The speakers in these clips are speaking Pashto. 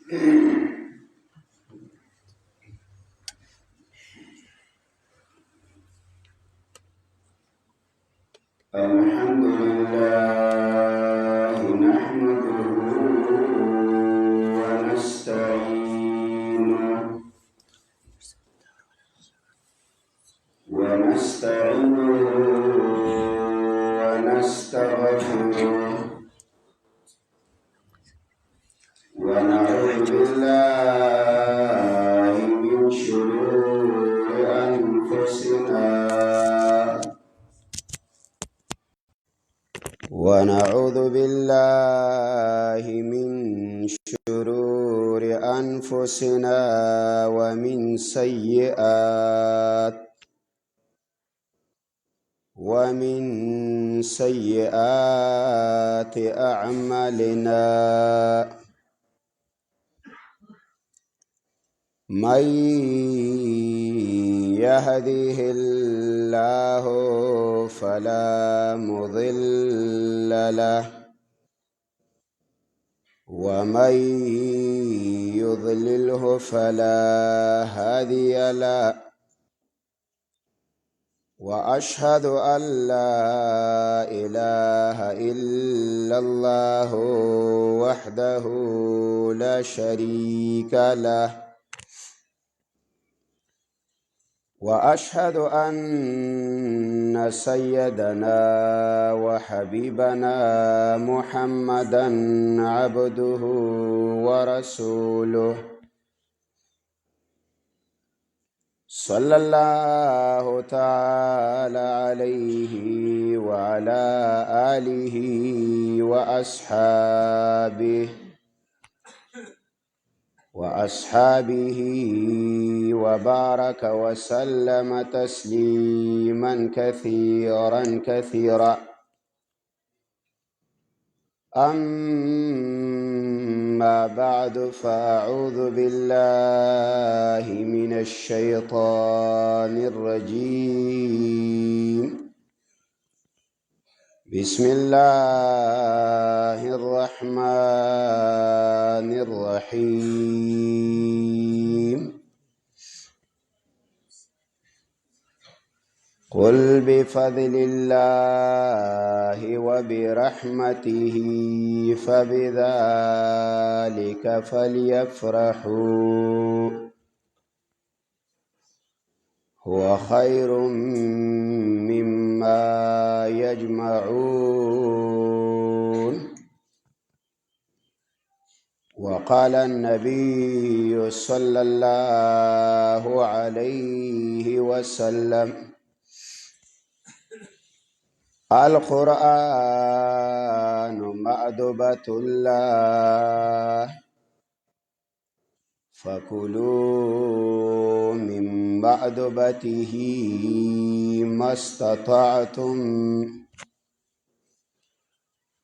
الحمد لله نحمده ونستعينه ونستغفره ونعوذ بالله من شرور أنفسنا ومن سيئات أعمالنا من يهده الله فلا مضل له ومن يضلله فلا هادي له وأشهد أن لا إله إلا الله وحده لا شريك له وأشهد أن سيدنا وحبيبنا محمدًا عبده ورسوله صلى الله تعالى عليه وعلى آله وأصحابه وبارك وسلم تسليما كثيرا أما بعد فأعوذ بالله من الشيطان الرجيم بسم الله الرحمن الرحيم قل بفضل الله وبرحمته فبذلك فليفرحوا هو خير مما يجمعون وقال النبي صلى الله عليه وسلم القرآن مأدبة الله فكلوا من مأدبته ما استطعتم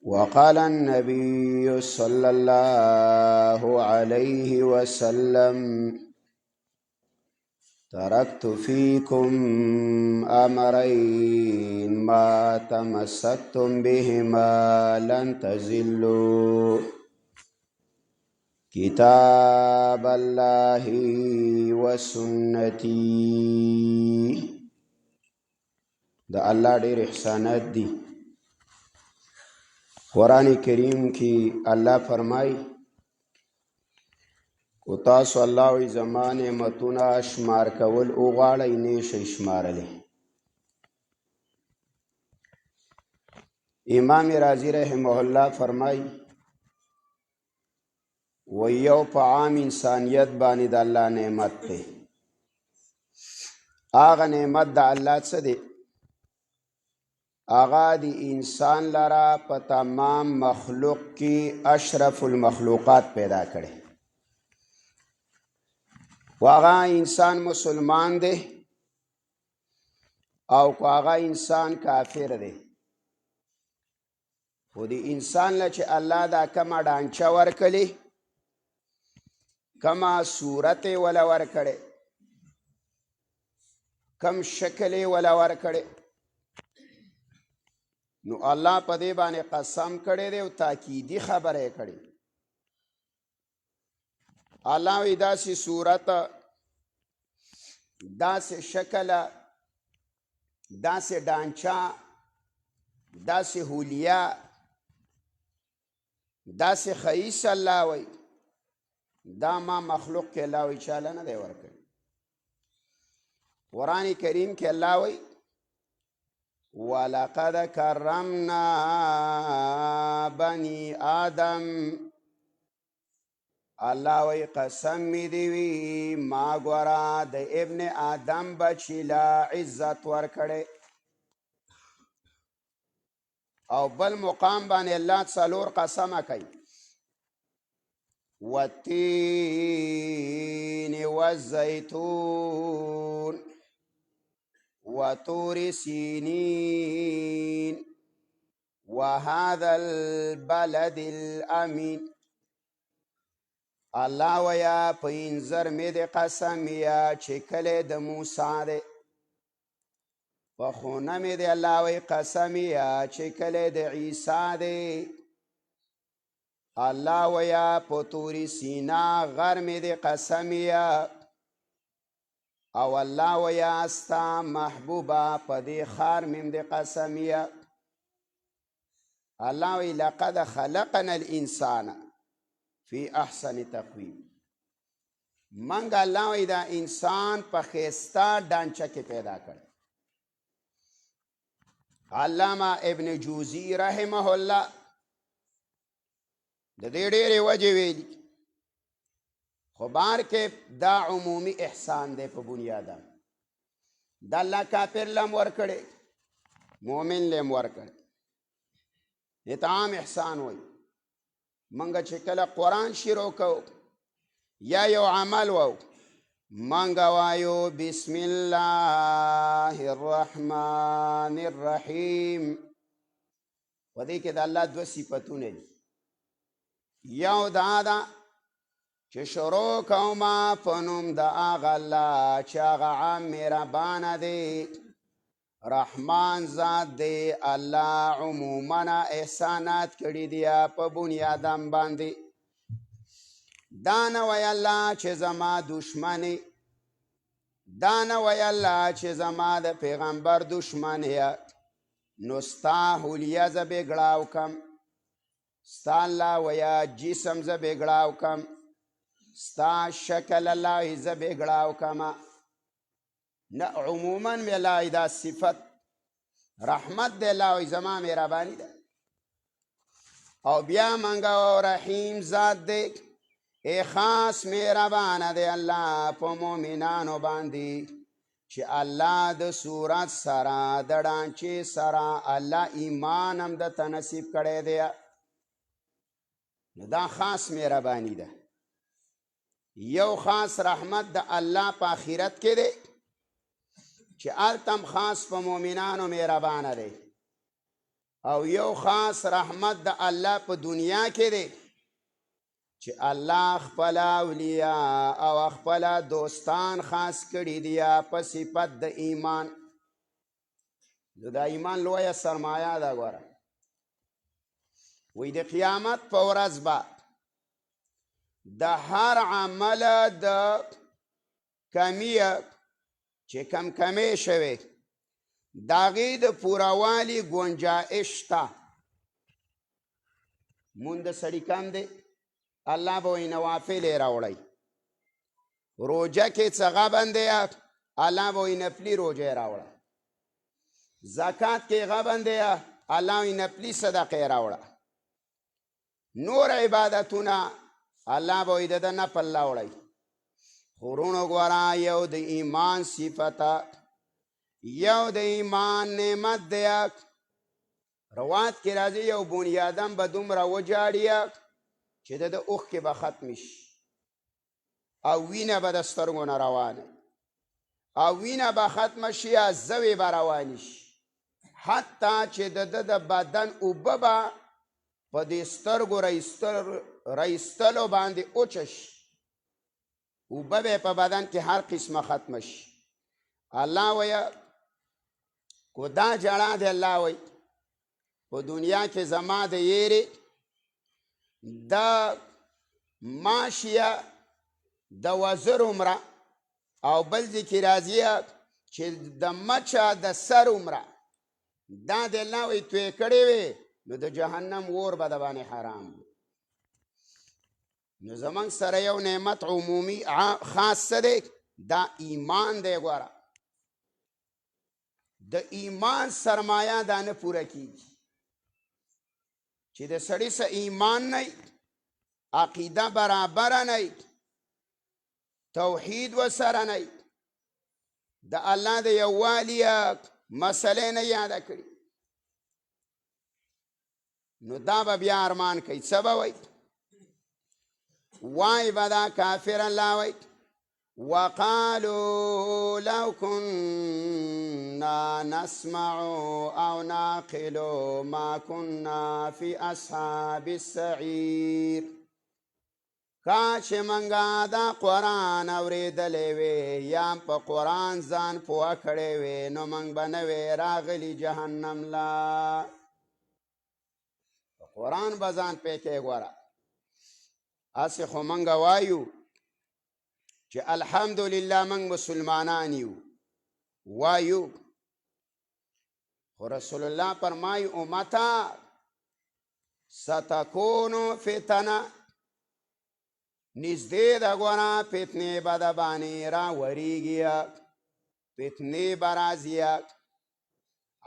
وقال النبي صلى الله عليه وسلم تركت فيكم أمرين ما تمسكتم بهما لن تزلوا كتاب الله وسنتي دا الله ډېر احسانات دي قرآن کریم کی الله فرمائی کو تاسو الله وی زمان نعمتونه شمار کول اوغاړی نه شي شمارلی امام رازی رحمه الله فرمائی و یو په عام انسانیت باندې د الله نعمت دی هغه نعمت د الله څه دی آغا دی انسان لرا په تمام مخلوق کی اشرف المخلوقات پیدا کړي واغا انسان مسلمان دی او واغا انسان کافر دی خو دی انسان لچ الله دا کما ډانچه ورکلی کما صورت ولا ورکړي کم شکل ولا ورکړي نو الله په دې باندې قسم کړي دی او تاکیدی خبره کړي الله وی داسې صورت، داسې شکل، داسې ډانچه، داسې حلیه، داسې خیس الله وی دا ما مخلوق کې الله وی چاله نه دی ورکړی. قرآن کریم کې الله وی ولقد کرمنا بنی آدم، الله وی قسم می دی وی ما ګورا د ابن آدم بچی لا عزت ورکړی. او بل مقام باندې الله څلور قسمه کوي، والتین والزیتون وطور سینین وهذا البلد الامین. الله ویا په انځر مې د قسم یا چې کله د موسی دی، په خونه مې د الله وی قسم یا چې کله د عیسی دی. الله ویا په طور سینا غر مې د قسم یا، او الله ویا ستا محبوبه په دې خار مې د قسم یا. الله وی لقد خلقنا الانسان فی احسن تقویم، منګ الله وی دا انسان په ښایسته ډانچه کې پیدا کړ. علامه ابن جوزی رحمه الله د دې ډېرې وجې ویلي، خو بار کې دا عمومي احسان دی په بنیادم. د الله کافر لم ورکړی، مؤمن لم ورکړی. اتعام احسان وی. منګه چې کله قرآن شروع کو یا یو عمل وو، منګه وایو بسم الله الرحمن الرحیم. و دې کې د الله دوه صفتونه دي. یو دا ده چې شروع کوما په نوم د هغه الله چې هغه عام مهربانه دی، رحمان ذات دی. الله عموما احسانات کړي دي په بنیادم باندې. دا نه وی الله چې زما دشمنی، دا نه وی الله چې زما د پیغمبر دشمن یا، نو ستا حلیه زه بګړاو کم، ستا الله ویا جسم زه بګړاو کم، ستا شکل الله زه بګړاو کم. نه، عموما مې الله دا صفت رحمت دی، الله وی زما مهرباني ده. او بیا منګه رحیم ذات دی، ای خاص مهربانه دی الله په مؤمنانو باندې چې الله د صورت سره د ډانچې سره الله ایمان هم درته نصیب کړی دی. نو دا خاص مهرباني ده. یو خاص رحمت د الله په آخرت کې دی چې هلته خاص په مؤمنانو مهربانه دی، او یو خاص رحمت د الله په دنیا کې دی چې الله خپل اولیاء او خپل دوستان خاص کړي دي په صفت د ایمان. دا ایمان لویه سرمایه ده. ګوره وی د قیامت په ورځ به د هر عمل د کمیه چې کم کمی شوی د هغې د پوروالي ګنجایش شته. مونږ د سړي کم دی، الله به وی نوافل یې راوړی. روژه کې څه غبن دی، الله به وی نفلي روژه یې راوړه. زکات کې غبن دی، الله وی نفلي صدقه یې راوړه. نور عبادتونه الله به وی د ده نفل راوړی. خورونو ګوره یو د ایمان صفته، یو د ایمان نعمت دی. روات کې راځي یو بنیادم به دومره وجاړي چې د اوښکې به ختم شي، او وینه به د سترګو نه روانه، او وینه به ختمه شي، او زوی به روانې شي، حتی چې د بدن اوبه به په دې سترګو رایستلو باندې اوچه شي، اوبه به په بدن کې هر قسمه ختمه شي. الله ویه کو دا جړه دی. الله وی په دنیا کې زما د یېرې دا ماشیه د وزر عمره او بل ذکر راځي چې د مچه د سر عمره دا د الله وی توی کړی وي نو د جهنم اور به د باندې حرام وي. نو زمونږ سره یو نعمت عمومي خاص څه دی؟ دا ایمان دی. ګوره د ایمان سرمایه دا نه پوره کیږي چې د سړي سره ایمان نه عقیده برابره نه توحید ورسره نه د الله د یووالي مسلې نه یاده کړي نو دا به بیا ارمان کوي. څه به وایي؟ وای به دا کافر الله وایي وقالوا لو كنا نسمع او نعقل ما كنا في اصحاب السعير. کاش منګه دا قرآن اوریدلی وی یا په قرآن ځان پوه کړی وی نو منګ به نه وی راغلی جهنم لا. په قرآن به ځان پیکې ګوره هسې خو منګه وایو چې الحمدلله منګ مسلمانان یو وایو خو رسول الله فرمایي امتا ستکونو فتنه نزدې د ګوره فتنې به د باندې راوریږي فتنې به راځي.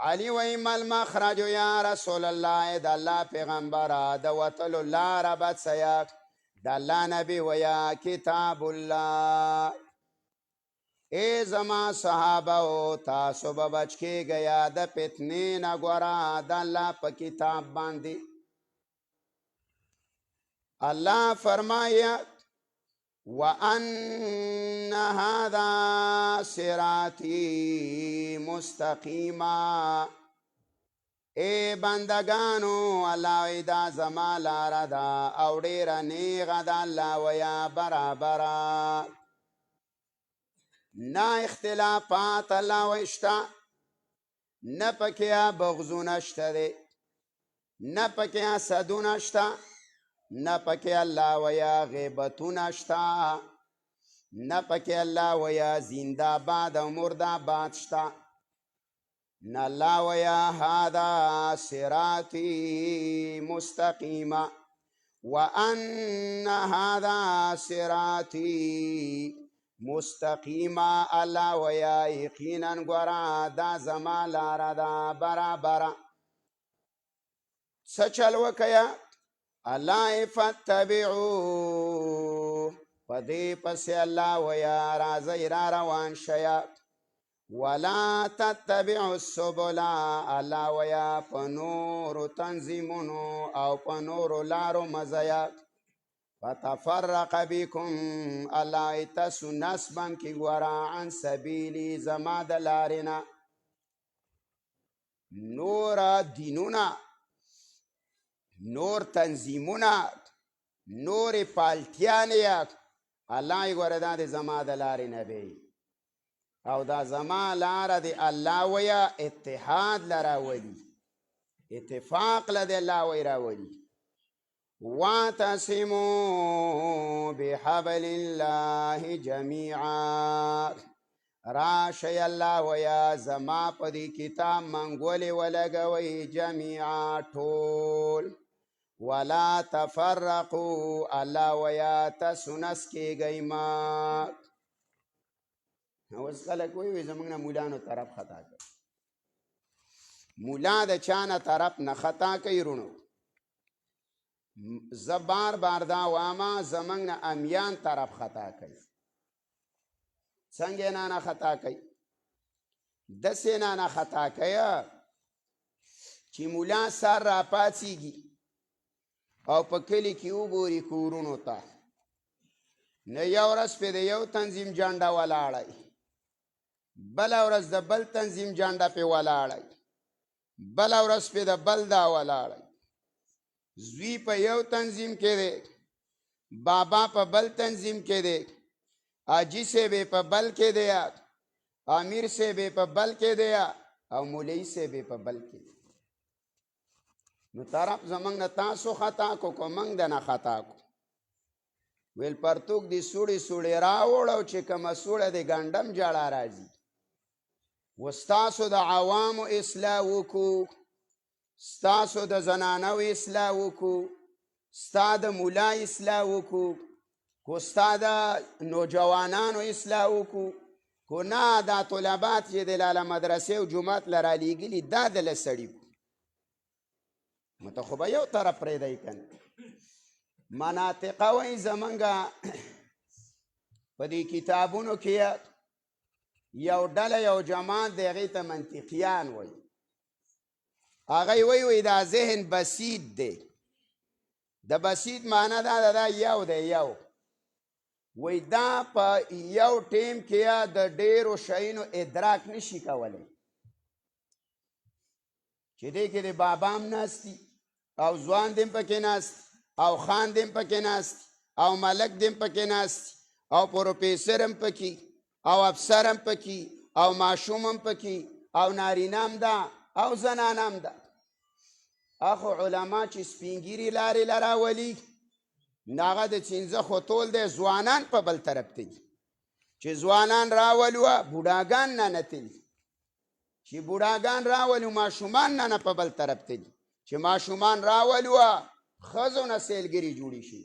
علي وایي مل مخرج یا رسول الله د الله پیغمبره د وتلو لاره به څه د الله نبی ویا کتاب الله. ای زما صحابه او تاسو به بچ کېږئ د فتنې نه ګوره د الله په کتاب باندې. الله فرمایه وَأَنَّ هَذَا صِرَاطِي مُسْتَقِيمًا. ای بندگانو الله دا زما لاره ده او ډېره نیغه ده الله ویا برابره نه اختلافات الله وی شته نه پکې بغضونه شته دی نه پکې حسدونه شته نه پکې الله ویا غیبتونه شته نه پکې الله ویا زنده باد او مرده باد شته نه الله ویا هذا صراطی مستقیما وان هذا صراطی مستقیما. الله ویا یقینا ګوره دا زما لاره ده برابره. څه چل وکړه الله فتبعو په دې پسې الله ویا راځئ را روان شئ ولا تتبعوا السبل. الله ویا په نورو تنظیمونو او په نورو لارو مزه فتفرق بكم الله تاسو نسبم کی ګوره عن سبیلی زما د لارې نه. نور دینونه نور تنظیمونه نور پالتیانې الله یې ګوره دا د زما د لارې نه دی او دا زما لاره دی الله ویا اتحاد لراولي اتفاق لدی الله وی راولي. واعتصموا بحبل الله جميعا. راشي الله ویا زما په دې کتاب منګولې ولګوي جميعا ټول ولا تفرقوا الله ویا تاسو نس کېږئ ما. اوس خلک وایي زموږ نه مولانو طرف خطا کوي. مولا د چا نه طرف نه خطا کوي رونو. زه بار بار دا واما زموږ نه امیان طرف خطا کوي. څنګه نه خطا کوي؟ داسې نه خطا کوي چې مولا سر را پاڅېږي او په کلي کې وګوري کورونو ته نه یو ورځ پې د یو تنظیم جنډه ولاړی بله ورځ د بل تنظیم جنډه پې ولاړی بله ورځ پې د بل دا ولاړی. زوی په یو تنظیم کې دی بابا په بل تنظیم کې دی حاجي صاحب په بل کې دی امیر صاحب په بل کې دی او مولوي صاحب په بل کې دی. نو طرف زمونږ نه تاسو خطا کو کو موږ د نه خطا کو. ویل پرتوک دی سوړې سوړې راوړ او چې کومه سوړه د ګنډم جړه راځي و ستاسو د عوامو اصلاح وکړو ستاسو د زنانو اصلاح وکړو ستا د ملا اصلاح وکړو کو ستا د نوجوانانو اصلاح وکړو کو نه دا طلبات چې د لاله مدرسې او جومات له رالیږلي دا دله سړي نو ته خو به یو طرف پرېږدی که نه مناطقه وایي زمونږ په دې کتابونو کې یو ډله یو جماعت دی هغې ته منطقیان وایي هغوی وایي دا ذهن بسیط دی د بسیط معنی دا دا یو دی یو وایي دا په یو ټیم کې د ډېرو شیانو ادراک نشي کولی چې دی کې د بابام ناستی او ځوان دیم پکې ناستی او خان دیم پکې ناستی او ملک دیم پکې ناستی او پروفیسر هم پکې او افسر هم پکې او ماشوم هم پکې او نارینه هم ده او زنانه هم ده اخو علما چې سپینګیري لارې له راولي نو هغه د چینځخو ټول دی ځوانان په بل طرف ته دي چې ځوانان راولوه بوډاګان نه نتلي چې بوډاګان راولو ماشومان نه په بل طرف ته دي چې ماشومان راولوه ښځو نه سیلګري جوړې شي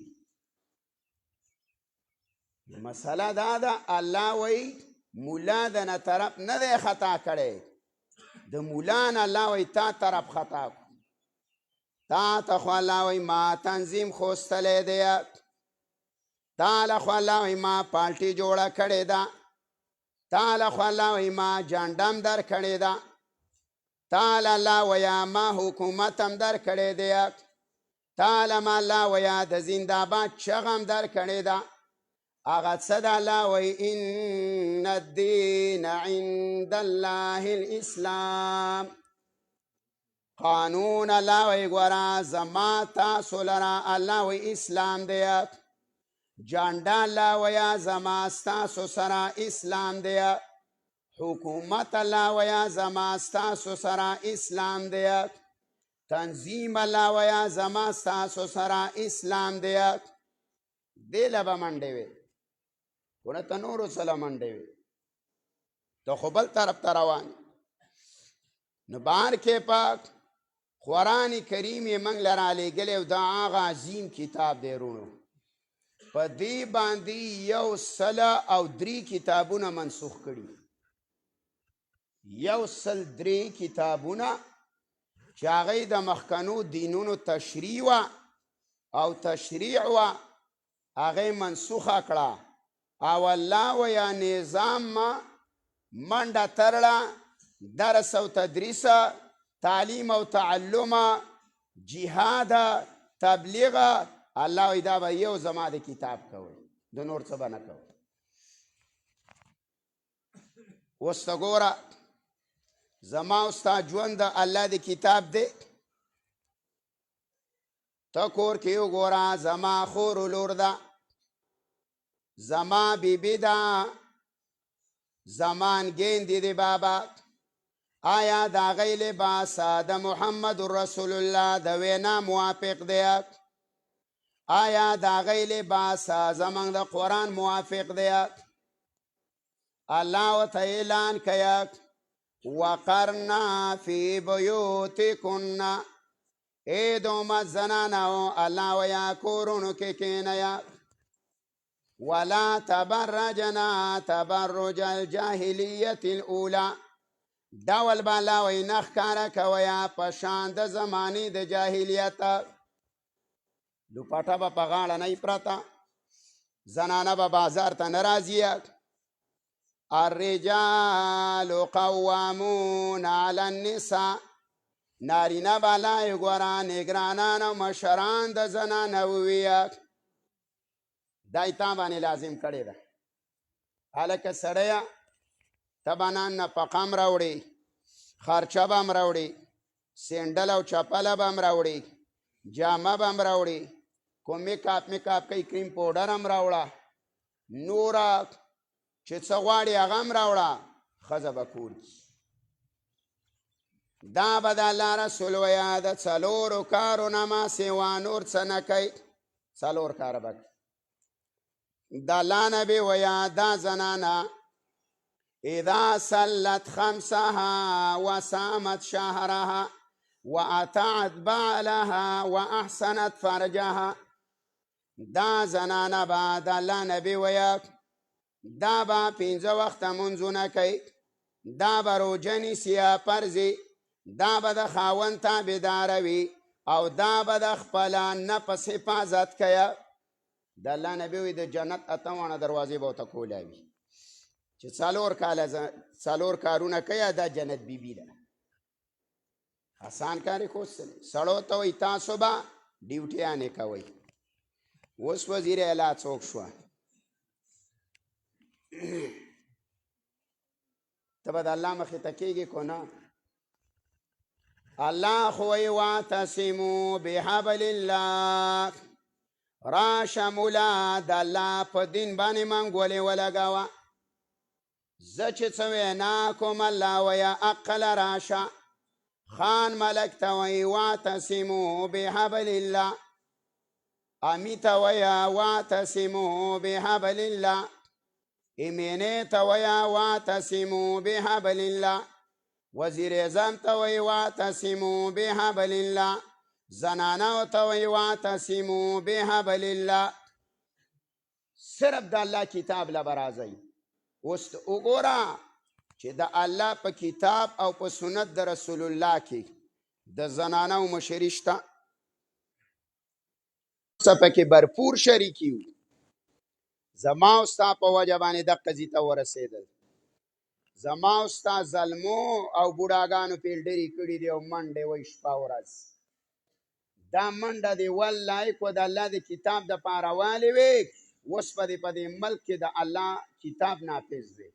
مسله دا ده الله وایي مولا د نه طرف نه دی خطا کړی د مولا نه الله وایي تا طرف خطا کړو تا ته خو الله وایي ما تنظیم خوستلی دی تا له خو الله وایي ما پالټي جوړه کړې ده تا له خو الله وایي ما جنډم در کړې ده تا له الله وایي ما حکومت هم در کړی دی تا له ما الله وایي د زنده‌باد چغه هم در کړې ده هغه څه د الله وایي ان الدین عند الله الاسلام قانون الله وایي ګوره زما تاسو لره الله وایي اسلام دی جانډه الله وایي زما ستاسو سره اسلام دی حکومت الله وایي زما ستاسو سره اسلام دی تنظیم الله وایي زما ستاسو سره اسلام دی دې له به منډې وې ونه ته نورو سره منډې وې ته خو بل طرف ته روان نو بهر کې پاک قرآن کریم یې موږ له رالیږلی او دا هغه عظیم کتاب دی رونو په دې باندې 103 کتابونه منسوخ کړي 103 کتابونه چې هغې د مخکنو دینونو تشریح وه او تشریع وه هغې منسوخه کړه او الله ویا نظام منډه ترړه درس او تدریس تعلیم او تعلم جهاد تبلیغ الله وی دا به یو زما د کتاب کوي د نور څه به نه کوي اوس ته ګوره زما او ستا ژوند د الله د کتاب دی ته کور کې وګوره زما خور لور ده زما بیبی ده زمان ګیندې دی بابا آیا د هغې لباس د محمد رسول الله د وینا موافق دی آیا د هغې لباس زموږ د قرآن موافق دی الله ورته اعلان کوي وقرنا فی بیوتکن ای د امت زنانو الله ویا کورونو کې کینیا ولا تبرجنا تبرج الجاهلیة الاولى ډول به الله وایي نه ښکاره کوئ په شان د زمانې د جاهلیت دوپټه به په غاړه نه پرته زنانه به بازار ته نه راځي الرجال قوامون علی النساء نارینه به الله ګوره نګرانان او مشران د زنانه ووي دا یې تا باندې لازم کړې ده هلکه سړیه ته به نن نفقه هم راوړې خرچه به هم راوړې سینډل او چپله به هم راوړې جامه به هم راوړې کوم میکاپ کوي کریم پوډر هم راوړه نوره چې څه غواړې هغه هم راوړه ښځه به کور کي دا به د الله رسول ویه د څلورو کارو نه ما سوا نور څه نه کوي څلور کاره به د الله نبی ویا دا زنانا اذا صلت خمسها وصامت شهرها واطاعت بعلها واحسنت فرجها، دا زنانا با د الله نبی ویا دا با 5 وخته منځونه کوي، دا به روژه نیسي پرځي، دا به د خاوند تابعداره وي او دا به د خپل نفس حفاظت کوي. د الله نبی وی د جنت 8 دروازې به ورته کولاوي چې 4 کارونه کوي دا جنت بیبي ده. آسان کار کوستل سړو ته وي تاسو به ډیوټیانې کوئ. اوس وزیر اعلی څوک شوه ته به د الله مخې ته کېږي کو نه؟ الله خو وی واعتصموا بحبل الله، راشه مولا د الله په دین باندې منګولې ولګوه. زه چې څه وینا کوم الله ویه عقل راشه. خان ملک ته وی واعتصموا بحبل الله، امی ته ویه واعتصموا بحبل الله، ایمینې ته ویه واعتصموا بحبل الله، وزیر اعظم ته وی واعتصموا بحبل الله، زنانو ته وی واعتصموا بحبل الله. صرف د الله کتاب له به راځئ. اوس وګوره چې د الله په کتاب او په سنت د رسول الله کې د زنانو مشري شته، څه پکې برپور شریکي وو. زما او ستا په وجه باندې دغه ځای ته ورسېدل. زما او ستا ظلمو او بوډاګانو پیلډرې کړي دي او منډې وایي شپه ورځ. دا منډه دې والله کو د الله د کتاب دپاره والې وې، اوس به دې په دې ملک کې د الله کتاب نافظ دی.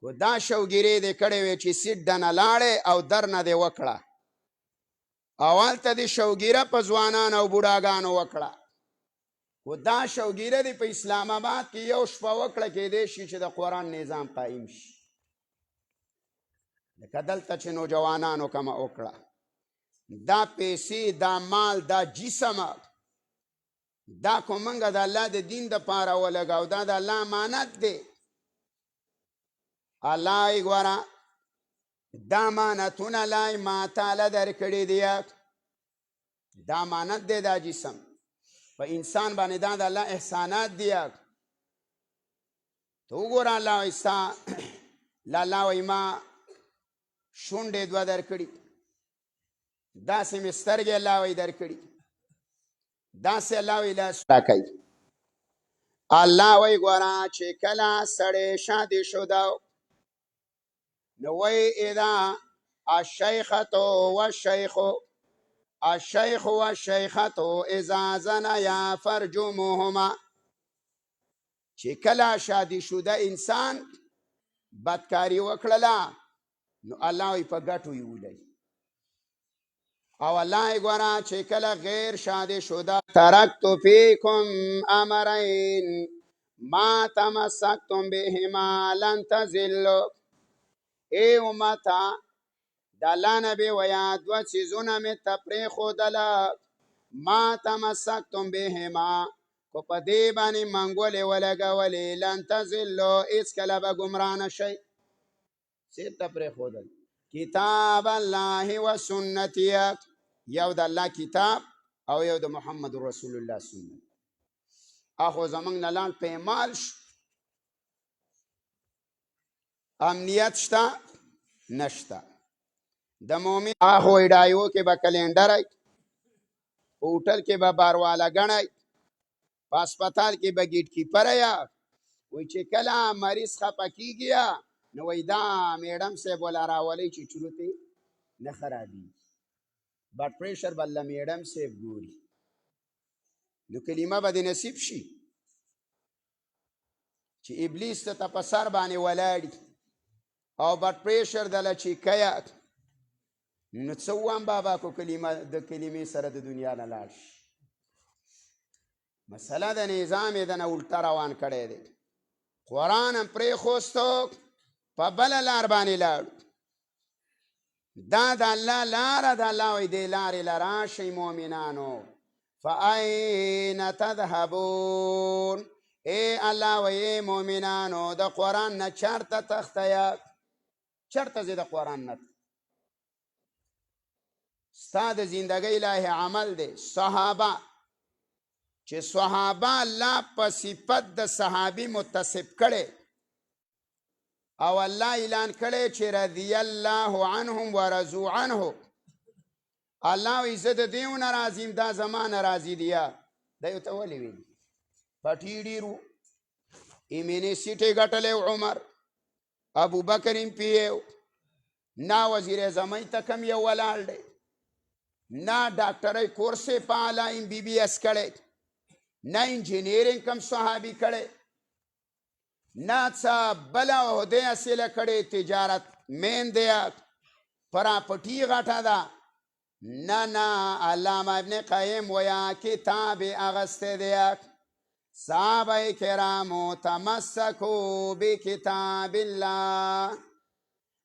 و دا شوګیرې دې کړې وې چې سیټ دنه لاړې او در نه دې وکړه. اول ته دې شوګیره په ځوانانو او بوډاګانو وکړه. و دا شوګیره دې په اسلام آباد کې یو شپه وکړه، کېدی شي چې د قرآن نظام قایم شي. لکه دلته چې نوجوانانو کومه وکړه. دا پیسې، دا مال، دا جسم، دا کو منګه د الله د دین دپاره ولګاو، دا د الله امانت دی. الله یې ګوره دا امانتونه لای ما تعالی درکړي دي. دا امانت دی دا جسم په انسان باندې، دا د الله احسانات دي. ته وګوره الله وایي ستا الله وایي ما شونډې 2 درکړي، داسې مې سترګې الله وایي درکړي، داسې الله وایي لاسونه کوي. الله وایي ګوره چې کله سړی شادي شده نو وی اذا الشیخة والشیخة اذا زنیا فرجموهما، چې کله شادي شده انسان بدکاری وکړله نو الله وی په ګټو یې ولي. او الله یې ګوره چې کله غیر شادي شده ترکت فیکم امرین ما تمسکتم بهما لن تضلوا. ای امتا د الله نبی ویا 2 څیزونه مې ته پرېښودله، ما تمسکتم بهما، کو په دې باندې منګولې ولګولې، لن تضلوا هېڅکله به ګمراه نه شئ. څه ته پرېښودل؟ کتاب الله و سنتي، یو د الله کتاب او یو د محمد رسول الله سنت. اخو زمونږ نه لاړ پیمال شو، امنیت شته نشته. د مؤمن اخو ایډایو کې به کلینډر، په هوټل کې به بارواله ګڼئ، په هسپتال کې به ګیټ کیپر یا وایي چې کله مریض خفه کېږي نو وایي دا میډم صاحب وله راولئ چې چروت یې نه خرابېږي. بلډ پریشر به له میډم صاحب ګوري. نو کلمه به دې نصیب شي چې ابلیس ته په سر باندې ولاړي او بلډ پریشر دله چې کوي نو څه ووایم بابا کو کلمه د کلمې سره د دنیا نه لاړ شي. مسله د نظام یې دنه الټه روان کړی دی. قرآن هم پرېښوستو په بله لار باندې لاړو. دا د الله لاره ده. الله وایي دې لارې له راشئ مؤمنانو، فأين تذهبون اے الله و اے مومنانو د قرآن نه چرته تختیا چرته زی د قرآن نه ستا د زندګۍ لایح عمل دی صحابه چې صحابه الله په صفت د صحابي متصف کړي او الله اعلان کړي چې رضی الله عنهم ورضوا عنه الله عزت دیو ناراضیم دا زمان راضی دیا دا یو ته ولې ویل پټی ډیرو ایمینی سیټې ګټلې عمر ابو بکر پیو نا وزیر زمای ته کم یو ولاړ دی نا ډاکټرۍ کورسې په اعلی بی بی ایس کړی نا انجینیرینګ کم صحابي کړی نا څه بله عہدې حاصله کړې تجارت مین دی پراپرټي غټه ده نه علامه ابن قیم ویا کتاب اغسطه دی صحابه کرامو تمسکو بکتاب الله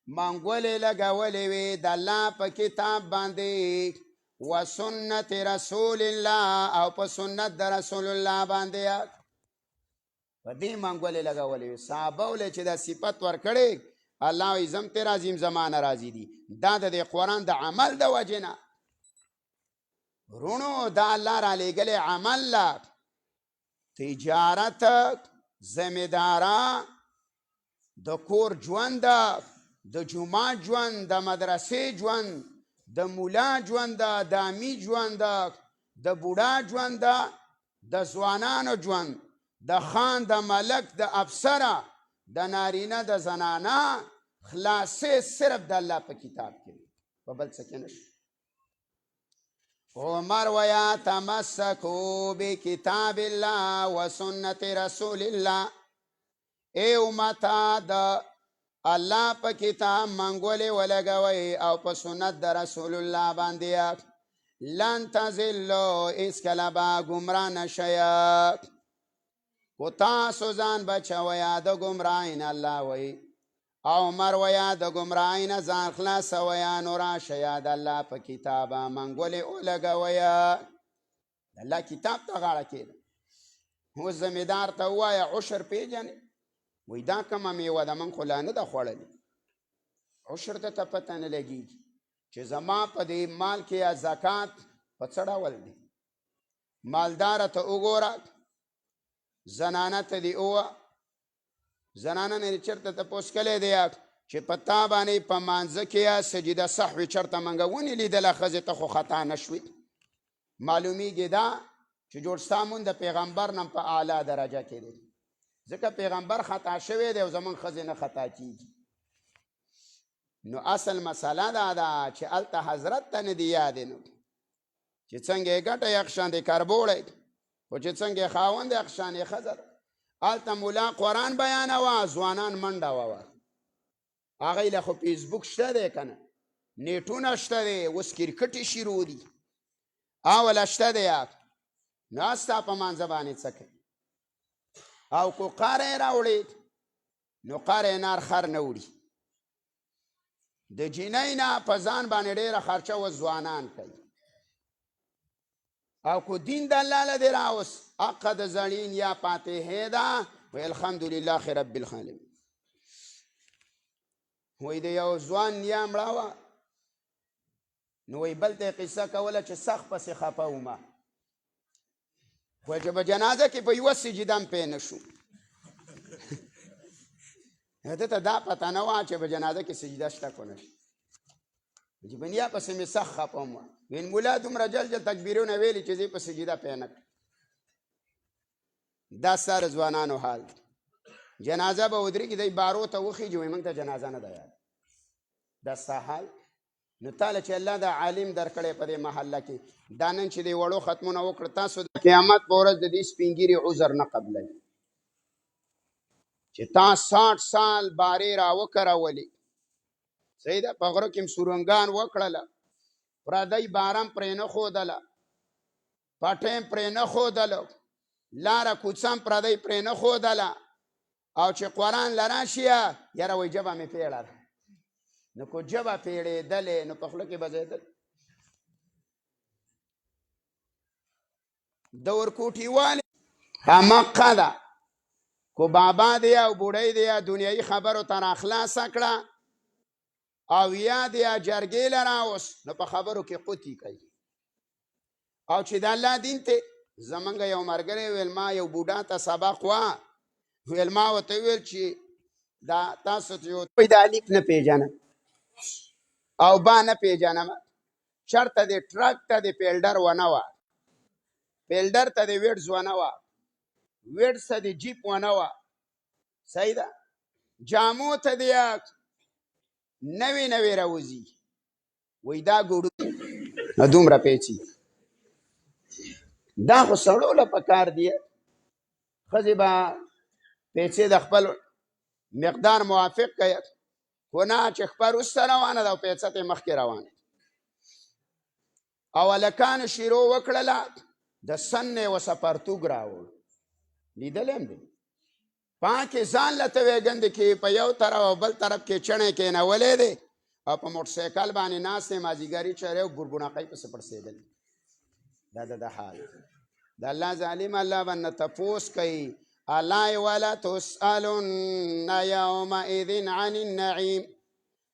منګولې لګولې وې د الله په کتاب باندې و سنت رسول الله او په سنت د رسول الله باندې په دې منګولې لګولې وې صحابه ولې چې دا صفت ورکړې الله عزم تیر عظیم زمانه راضي دي دا د قرآن د عمل د وجې نه رونو دا الله را لېږلی عمل لا تجارت زمیدارا د کور ژوند د جمعه ژوند د مدرسې ژوند د مولا ژوند د امي ژوند د بوډا ژوند د ځوانانو ژوند د خان د ملک د افسره د نارینه د زنانه خلاصې صرف د الله په کتاب کې په بل څه کې نشته عمر ویا تمسکو بکتاب الله و سنت رسول الله اے امتا د الله په کتاب منګولې ولګوئ او په سنت د رسول الله باندې لن تضلوا هیڅکله به ګمراه نشئ کو تاسو ځان بچوئ د ګمراهۍ نه الله وایي او عمر ویا د ګمراهۍ نه ځان خلاصوئ نو راشئ د الله په کتابه منګولې ولګوئ د الله کتاب ته غاړه کېږده اوس زمیدار ته ووایه عشر پیژنې وی دا کومه میوه ده من خو لا نه ده خوړلې عشر ته پته نه لګېږي چې زما په دې مال کې زکات په څه ډول دی مالداره ته وګوره زنانه ته دې ووه زنانه نه چېرته تپوس کلی دی چې په تا باندې په مانځه کې سجده صحوي چېرته منګه ونې لیدله ښځې ته خو خطا نه شوې معلومیږي دا چې جوړ ستا مونږ د پیغمبر نه په اعلی درجه کې دی ځکه پیغمبر خطا شوی دی او زمونږ ښځې نه خطا کېږي نو اصل مسله دا ده چې هلته حضرت ته نه دي یادې نو چې څنګه یې ګټه یخشان دی کربوړی خو چې څنګه یې خاوند یخشان یې ښځه ده هلته ملا قرآن بیانوه ځوانان منډه ووه هغوی له خو فیسبوک شته دی که نه نیټونه شته دی اوس کرکټې شروع دي اوله شته دی نو ستا په مانځه باندې څه کوي او کو قاره یې راوړې نو قاره یې نار خر نه وړي د جینۍ نه په ځان باندې ډېره خرچه و ځوانان کوي او کو دین د الله له دې راوس حق د زړین یا فاتحې ده وی الحمدلله رب العالمین وی د یو ځوان نیا مړه وه نو وی بل ته قصه کوله چې سخت پسې خفه ومه وی چې په جنازه کې په یوه سجده هم پې نه شو ده ته دا پته نه وه چې په جنازه کې سجده شته که نه شته چې په نیا پسې مې سخت خفه ومه وین ملا دومره جل جل تکبیرونه ویلي چې زه په سجده پې نه کړم دا ستا ځوانانو حال دی جنازه به ودرېږي دی بارو ته وخېږي وایي موږ ته جنازه نه ده یاد دا ستا حال نو تاله چې الله دا عالم درکړی په دې محله کې دا نن چې دی وړو ختمونه وکړه تاسو د قیامت په ورځ د دې سپین ږیري عذر نه قبلوي چې تا 60 سال بارې راوکرولې صحیح ده په غره کې م سورنګان وکړله پردی بارم پرې نه ښودله پټیم پرې نه ښودله لاره کوڅه م پردی پرې نه ښودله او چې قرآن له راشي یاره وایي ژبه مې پیړه ده نو کو ژبه پیړېدلې نو په خوله کې به ځېدل د ورکوټي والي همقه ده کو بابا دی او بوډۍ دی یا دنیایي خبرو ته راخلاصه کړه او یا دی یا جرګې له راوست نو په خبرو کې قوتي کوي او چې د الله دین ته زمونږ یو ملګری ویل ما یو بوډا ته سبق ویل ما ورته ویل چې دا تاسو ته یو دا لیک نه پیژنم او با نه پیژنم چرته د ټرک ته د پیلډر ونه وه پیلډر ته د ویډز ونه وه ویډز ته د جیپ ونه وه صحیح ده جامو ته د نوې نوې راوځي وایي دا ګوډو نو دومره پیچي دا خو سړو له پکار دی ښځې به پیسې د خپل مقدار موافق کوي خو نه چې خپه وروسته روانه ده او پیسه ته مخکې روانه او هلکانو شروع وکړله د سن یې ورڅه پرتوګ راوړ لیدلی هم دی پاکې ځان له ته ویګندې کې په یو طرف او بل طرف کې چڼې کېنولی دی او په موټر سایکل باندې ناست دی مازدیګري چرې او ګورګونقۍ پسې پړسېدل دا د حال د الله ظالم الله به نه تپوس کوي الله ولا تسألن یومئذ عن النعیم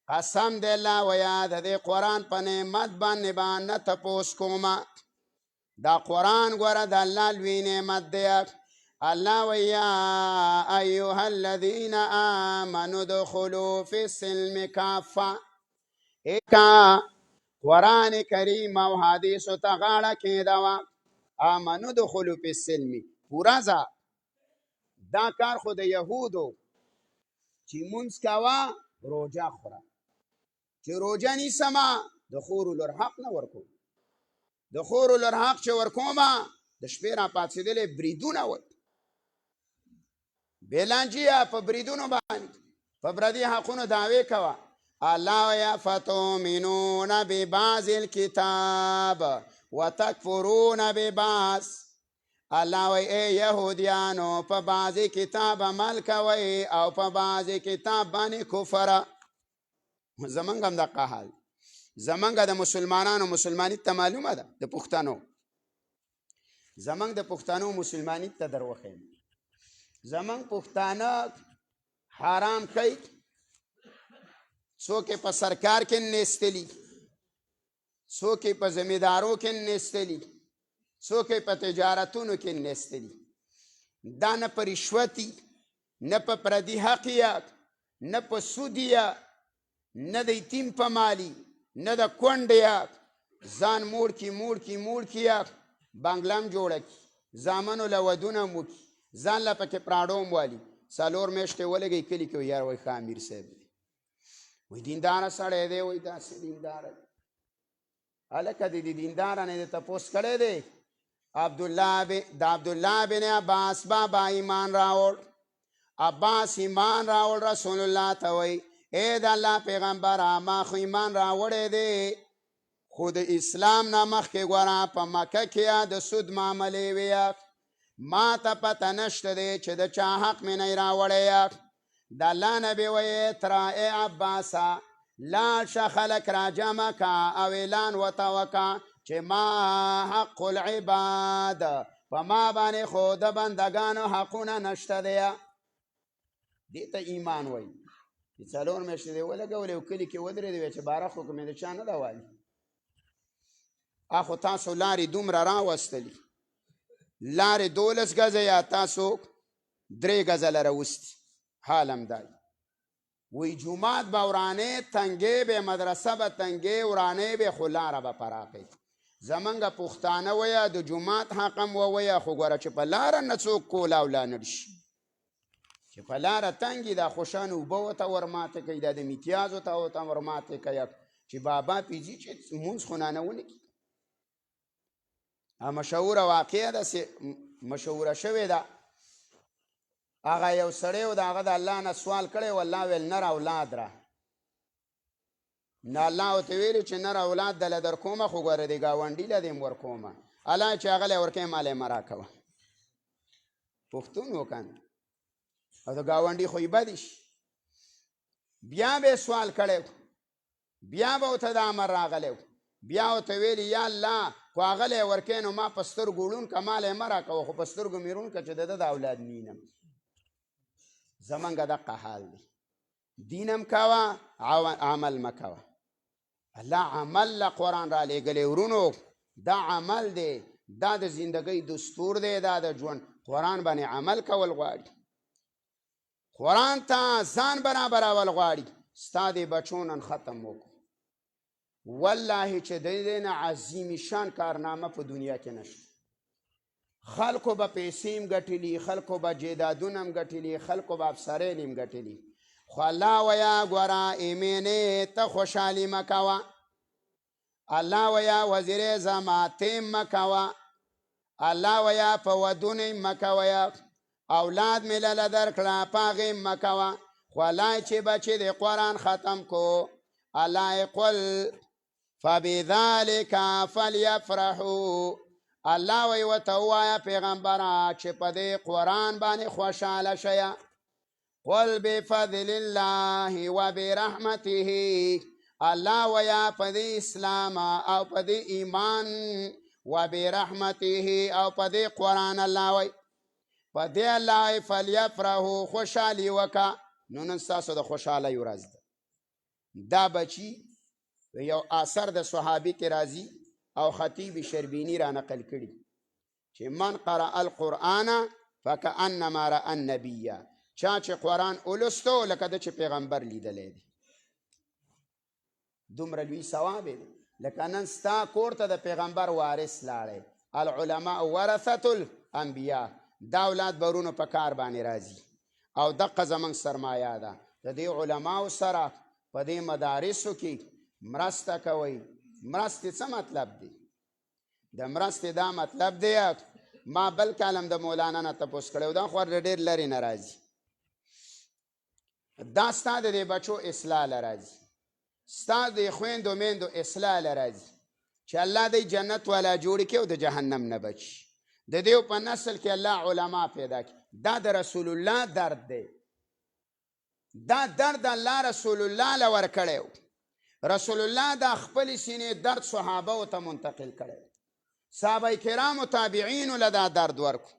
قسم دی الله ویا د دې قرآن په نعمت باندې به نه تپوس کومه دا قرآن ګوره د الله لوی نعمت دی الله ویا ایها الذین آمنوا ادخلوا فی السلم کافه ایکا قرآن کریم او حدیثو ته غاړه کېږدوه آمنوا ادخلوا فی السلم پوره ځه دا کار خو د یهودو چې مونځ کوه روژه خوره چې روژه نیسمه د خور لرحق نه ورکوم د خور لرحق چې ورکومه د شپې را پاڅېدلې بریدونه وي بېلانجیه په بریدونو باندې په پردي حقونو دعوې کوه الله ویا فتؤمنون ببعض الکتاب وتکفرون ببعض الله وی ای یهودیانو په بعضې کتاب عمل کوئ او په بعضې کتاب باندې کفر زمونږ هم دقه حال زمونږ د مسلمانانو مسلماني ته معلومه ده د پښتنو زمونږ د پښتنو مسلماني ته در وښیم زمونږ پښتانه حرام کوي څوک په سرکار کې نیستلی څوک په زمیندارو کې نیستلی څوک په تجارتونو کې نیستلی دا نه په رشوتي نه په پردي حقیه نه په سودیه نه د یتیم په مالی نه د کونډیه ځان موړ کی بنګلم جوړه کی زامنو له ودونه مو کی ځان له پکې پراډوم والی څلور میاشتې ولګئ کلي کې یار وایي ښه امیر صاحب دی وایي دینداره سړی دی وایي داسې دینداره دی هلکه د دې دینداره نه دې تپوس کړی دی د عبدالله بن عباس بابا ایمان راوړ عباس ایمان راوړ رسول الله ته وایي ای د الله پیغمبره ما خو ایمان راوړی دی خو د اسلام نه مخکې ګوره په مکه کې د سود معاملې وې ما ته پته نشته دی چې د چا حق مې نه راوړی د الله نبي وایي ترا ای عباسه لاړ شه خلک راجمع که او اعلان ورته وکړه چې ما حق العباد په ما باندې خو د بندګانو حقونه نشته دی دې ته ایمان وایي چې څلور میاشتې دی ولګولې او کلي کې ودرېدې وې چې باره خو که مې د چا نه ده والي اخو تاسو لارې دومره راوستلي لارې 12 ګزه یا تاسو 3 ګزه لره وستي حال هم دی وی جومات به ورانې تنګې به مدرسه به تنګې ورانې به خو لاره به پراخې زمونږ پښتانه ویه د جومات حق هم وویه خو ګوره چې په لاره نه څوک کولا ولاړ شي چې په لاره تنګي دا خوشان اوبه ورته ورماتې کوي دا د میتیازو ته ورته ورماتې کوي چې بابا پیځي چې مونځ خو نانونه کي مشهوره واقعه ده مشهوره شوې ده هغه یو سړی و د هغه د الله نه سوال کړی و الله ویل نر اولاد را نه الله ورته ویلي چې نر اولاد دله در کومه خو ګوره د ګاونډي له دې م ورکومه الله چې هغه لی ورکوې ما لی مه راکوه پښتون و کنه او د ګاونډي خو یې بدې شي بیا به یې سوال کړی بیا به ورته د امر راغلی بیا ورته ویلي یا الله خو هغه له ورکې نو ما په سترګو ړوند که ما له یې مه راکوه خو په سترګو مې ړوند که چې د ده د اولاد مینم زمونږ دقه حال دی دینم کوه عمل مه کوه الله عمل له قرآن را لېږلی ورونو دا عمل دی دا د زندګۍ دستور دی دا د ژوند قرآن باندې عمل کول غواړي قرآن ته ځان برابرول غواړي ستا د بچو نن ختم وکړو والله چې د دې نه عظیم شان کارنامه په دنیا کې نشته خلکو به پیسې هم ګټلي خلکو به جیدادونه هم ګټلي خلکو به افسرین هم ګټلي خو الله ویا ګوره ایمینې ته خوشحالي مه کوه الله ویا وزیر زما تیم مه کوه الله ویا په ودونه مه کوه اولاد مې لله درکړه په هغې مه کوه خو الله چې بچې د قرآن ختم کو الله قل فبذلک فلیفرحوا الله وی ورته ووایه پیغمبره چې په دې قرآن باندې خوشحاله شیه قل بفضل الله وبرحمته الله ویا په دې اسلام او په دې ایمان وبرحمته او په دې قرآن الله وی په دې الله فلیفرحوا خوشحالي وکړه نو نن ستاسو د خوشحالۍ ورځ ده دا بچي یو اثر د صحابي کې راځي او خطیب شربینی را نقل کړي چې من قرأ القرآن فکأنما رأى النبي چا چې قرآن ولستو لکه د چې پیغمبر لیدلی دی دومره لوی ثواب دی لکه نن ستا کور ته د پیغمبر وارث لاړی العلماء ورثة الانبیاء دا اولاد برونو په کار باندې راځي او دقه زمونږ سرمایه ده د دې علماو سره په دې مدارسو کې مرسته کوئ مرستې څه مطلب دی د مرستې دا مطلب دی ما بل کالم د مولانا نه تپوس کړی دا خو ډېر لرې نه راځي دا ستا د دې بچو اصلاح له راځي ستا د خویندو میندو اصلاح له راځي چې الله دی جنت والا جوړ کړي او د جهنم نه بچي د دې په نسل کې الله علما پیدا کړي دا د رسول الله درد دی دا درد الله رسول الله له ورکړی رسول الله دا خپل سینې درد صحابه ته منتقل کړی صحابه کرامو تابعینو له دا درد ورکو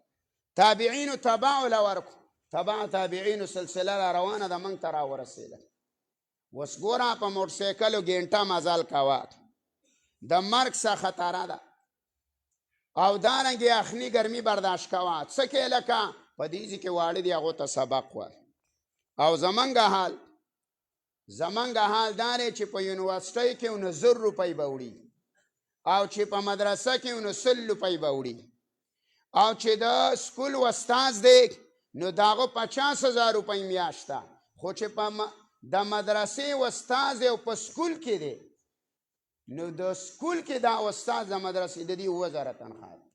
تابعینو تبعو له ورکو تبع تابعینو سلسله را روانه ده موږ ته راورسېده اوس ګوره په موټرسایکلو ګینټه مزل کوه د مرګ څخه خطره ده او دارنګې یخني ګرمي برداشت کوه څه کې لکه په دې ځای کې واړه دي هغو ته سبق وایه او زمونږ حال دا دی چې په یونیورسټۍ کې 1,000 روپۍ به وړي او چې په مدرسه کې 100 روپۍ به وړي او چې د سکول استاذ دی نو د هغه 50,000 روپۍ میاشته خو چې په د مدرسې استاذ او په سکول کې دی نو د سکول کې دا استاذ د مدرسې د دې 2,000 تنخواه ده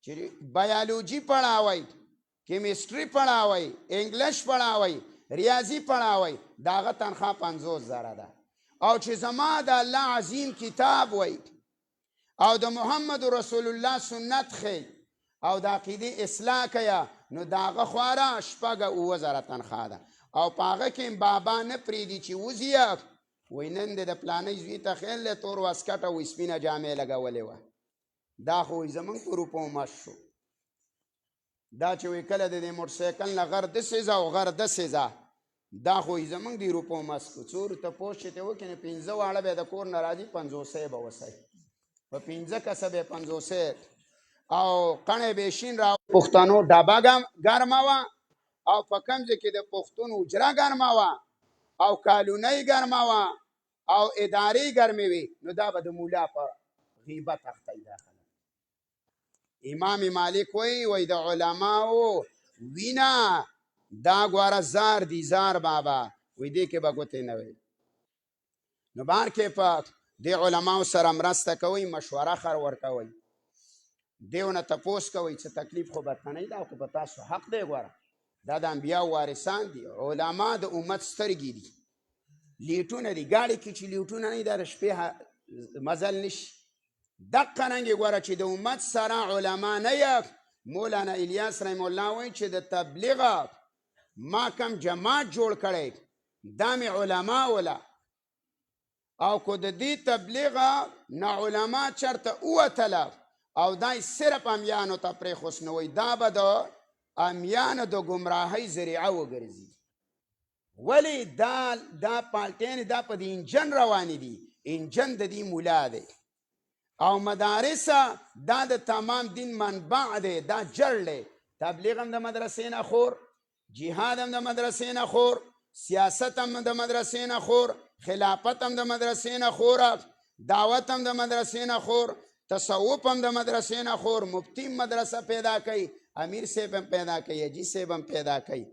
چې بیالوجي پڑھاوی کیمسټري پڑھاوی انګلیش پڑھاوی ریاضی پڑھاوی دا هغه تنخواه 50,000 ده او چې زما د الله عظیم کتاب وی او د محمد رسول الله سنت ښیي او د عقیدې اصلاح کوي نو د هغه خواره 4,000 تنخواه ده او په هغه کې بابا نه پرېږدي چې وځي وایي نن د پلانۍ زوی ته خیل دی تور واسکټ او سپینه جامې لګولې وه دا خو وایي زمونږ په روپو مشت شو دا چې وایي کله د دې موټرسایکل نه غر دسې ځه او غر دسې ځه دا خو وایي زمونږ د روپو مست کړو څو تپوس چې ته وکړې نو 15 واړه به د کور نه راځي 50 به وسئ په 15 کسه به 50 او قڼې به شین را پښتنو ډبه ګرمه وه او په کوم ځای کې د پښتون حجره ګرمه وه او کالونۍ ګرمه وه او ادارې ګرمې وي نو دا به د مولا په غیبت اختی داخله امام مالک وی د علماو وینا دا ګوره زار دی زار بابا وی دې کې به ګوتې نه وي نو بار کې په دې علماو سره مرسته کوئ مشوره خر ورکوئ دیو نه تپوس کوئ څه تکلیف خو به نه دا خو په تاسو حق دی ګوره دا د انبیاو وارثان دي علما د امت سترګې دي لیټونه دي ګاډي کې چې لیټونه نه دا د شپې مزل نشي دقه رنګې ګوره چې د امت سره علما نه یې مولانا الیاس رحم الله وایي چې د تبلیغ ما کم جماعت جوړ کړی دا مې علما وله او کو د دې تبلیغ نه علما چرته ووتله او دای صرف امیانو ته پرېښوس نو وایي دا به د امیانو د ګمراهۍ ذریعه وګرځي. ولی دا پالټیانې دا په دې انجن روانې دي، انجن د دې مولا دی او مدارس دا د تمام دین منبع دی، دا جړ دی. تبلیغ هم د مدرسې نه خور، جهاد هم د مدرسې نه خور، سیاست هم د مدرسې نه خور، خلافت هم د مدرسې نه خوره، دعوت هم د مدرسې نه خور، تصوف هم د مدرسې نه خور، مفتی مدرسه پیدا کوي، امیر صاحب هم پیدا کوي، حاجي صاحب هم پیدا کوي.